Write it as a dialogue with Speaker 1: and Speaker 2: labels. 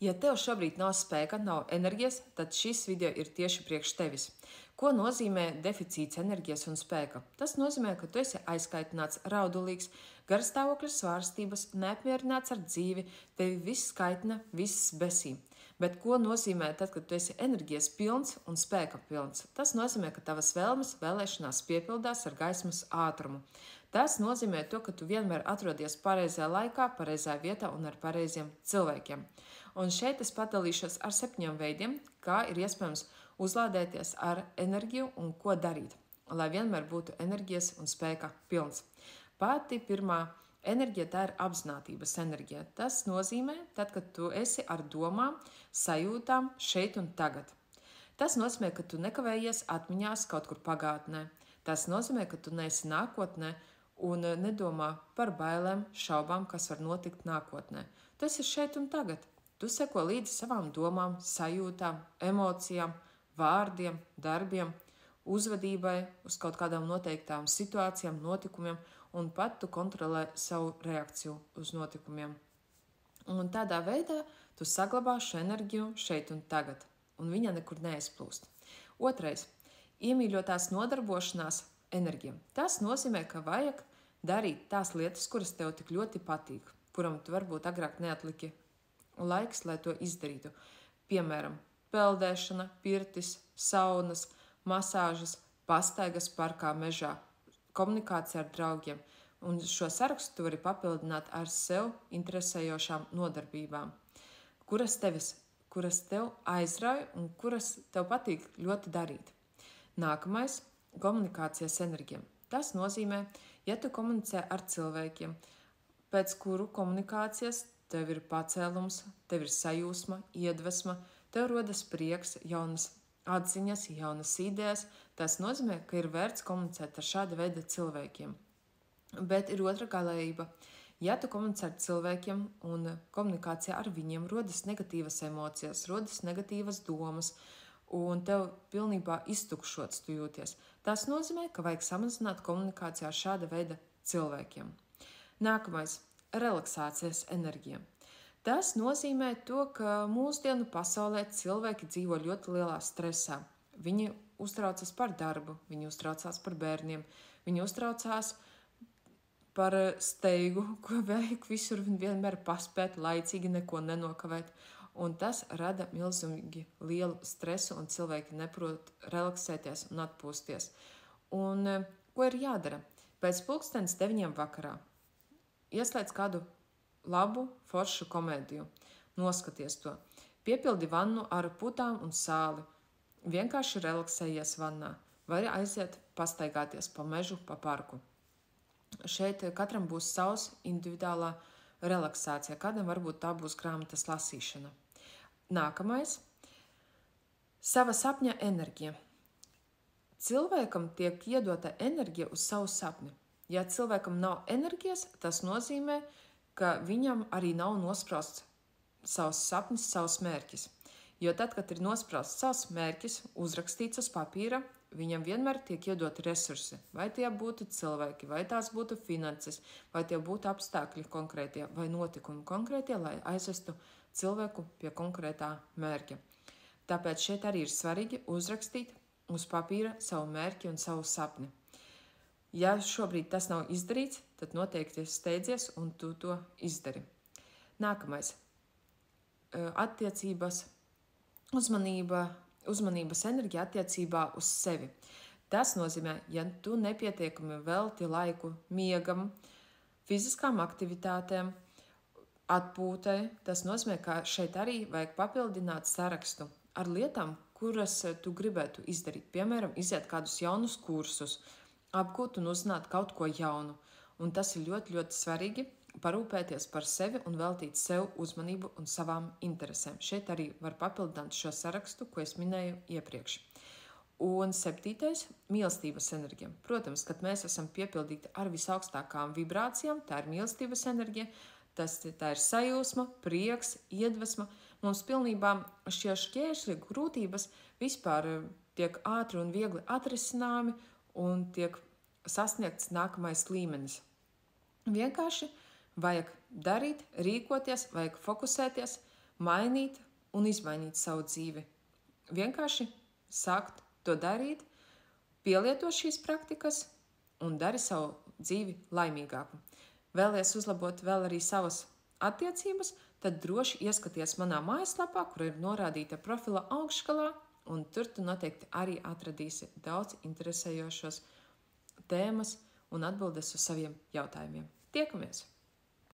Speaker 1: Ja tev šobrīd nav spēka, nav enerģijas, tad šis video ir tieši priekš tevis. Ko nozīmē deficīts enerģijas un spēka? Tas nozīmē, ka tu esi aizkaitināts, raudulīgs, garstāvokļa svārstības, neapmierināts ar dzīvi, tevi viss kaitina, viss besī. Bet ko nozīmē tad, kad tu esi enerģijas pilns un spēka pilns? Tas nozīmē, ka tavas vēlmes, vēlēšanās piepildās ar gaismas ātrumu. Tas nozīmē to, ka tu vienmēr atrodies pareizajā laikā, pareizajā vietā un ar pareiziem cilvēkiem. Un šeit es padalīšos ar 7 veidiem, kā ir iespējams uzlādēties ar enerģiju un ko darīt, lai vienmēr būtu enerģijas un spēka pilns. Pati pirmā enerģija tā ir apzinātības enerģija. Tas nozīmē, tad, kad tu esi ar domām, sajūtām šeit un tagad. Tas nozīmē, ka tu nekavējies atmiņās kaut kur pagātnē. Tas nozīmē, ka tu neesi nākotnē un nedomā par bailēm, šaubām, kas var notikt nākotnē. Tu esi šeit un tagad. Tu seko līdzi savām domām, sajūtām, emocijām, vārdiem, darbiem, uzvedībai, uz kaut kādām noteiktām situācijām, notikumiem, un pat tu kontrolē savu reakciju uz notikumiem. Un tādā veidā tu saglabā šo enerģiju šeit un tagad, un viņa nekur neizplūst. Otrais – iemīļotās nodarbošanās enerģija. Tas nozīmē, ka vajag darīt tās lietas, kuras tev tik ļoti patīk, kuram tu varbūt agrāk neatliki laiks, lai to izdarītu. Piemēram, peldēšana, pirtis, saunas, masāžas, pastaigas parkā, mežā, komunikācija ar draugiem. Un šo sarakstu tu vari papildināt ar sev interesējošām nodarbībām, kuras tev aizrauj un kuras tev patīk ļoti darīt. Nākamais – komunikācijas enerģija. Tas nozīmē, ja tu komunicē ar cilvēkiem, pēc kuru komunikācijas tev ir pacēlums, tev ir sajūsma, iedvesma, tev rodas prieks, jaunas atziņas, jaunas idejas. Tas nozīmē, ka ir vērts komunicēt ar šāda veida cilvēkiem. Bet ir otra galējība. Ja tu komunicē ar cilvēkiem un komunikācijā ar viņiem rodas negatīvas emocijas, rodas negatīvas domas, un tev pilnībā iztukšots tu jūties, tas nozīmē, ka vajag samazināt komunikācijā ar šāda veida cilvēkiem. Nākamais – relaksācijas enerģija. Tas nozīmē to, ka mūsdienu pasaulē cilvēki dzīvo ļoti lielā stresā. Viņi uztraucas par darbu, viņi uztraucās par bērniem, viņi uztraucās par steigu, ko vajag visur vienmēr paspēt, laicīgi neko nenokavēt. Un tas rada milzīgi lielu stresu, un cilvēki neprot relaksēties un atpūsties. Un ko ir jādara? Pēc 9:00 vakarā ieslēdz kādu labu, foršu komēdiju, noskaties to. Piepildi vannu ar putām un sāli. Vienkārši relaksējies vannā. Vai aiziet pastaigāties pa mežu, pa parku. Šeit katram būs savs individuālā relaksācija. Kādam varbūt tā būs grāmatas lasīšana. Nākamais – sava sapņa enerģija. Cilvēkam tiek iedota enerģija uz savu sapni. Ja cilvēkam nav enerģijas, tas nozīmē, ka viņam arī nav nosprausts savs sapnis, savs mērķis. Jo tad, kad ir nosprausts savs mērķis, uzrakstīts uz papīra, viņam vienmēr tiek iedoti resursi. Vai tie būtu cilvēki, vai tās būtu finanses, vai tie būtu apstākļi konkrētie, vai notikumi konkrētie, lai aizvestu cilvēku pie konkrētā mērķa. Tāpēc šeit arī ir svarīgi uzrakstīt uz papīra savu mērķi un savu sapni. Ja šobrīd tas nav izdarīts, tad noteikti steidzies un tu to izdari. Nākamais – attiecības, uzmanības enerģija attiecībā uz sevi. Tas nozīmē, ja tu nepietiekami velti laiku miegam, fiziskām aktivitātēm, atpūtai, tas nozīmē, ka šeit arī vajag papildināt sarakstu ar lietām, kuras tu gribētu izdarīt. Piemēram, iziet kādus jaunus kursus, apgūt un uzzināt kaut ko jaunu. Un tas ir ļoti, ļoti svarīgi parūpēties par sevi un veltīt sev uzmanību un savām interesēm. Šeit arī var papildināt šo sarakstu, ko es minēju iepriekš. Un 7. – mīlestības enerģija. Protams, kad mēs esam piepildīti ar visaugstākām vibrācijām, tā ir mīlestības enerģija, tā ir sajūsma, prieks, iedvesma. Mums pilnībā šie šķēršļi, grūtības vispār tiek ātri un viegli atrisināmi, un tiek sasniegts nākamais līmenis. Vienkārši vajag darīt, rīkoties, vajag fokusēties, mainīt un izmainīt savu dzīvi. Vienkārši sākt to darīt, pielieto šīs praktikas un dari savu dzīvi laimīgāku. Vēlies uzlabot vēl arī savas attiecības, tad droši ieskaties manā mājaslapā, kur ir norādīta profila augšgalā, un tur tu noteikti arī atradīsi daudz interesējošos tēmas un atbildes uz saviem jautājumiem. Tiekamies!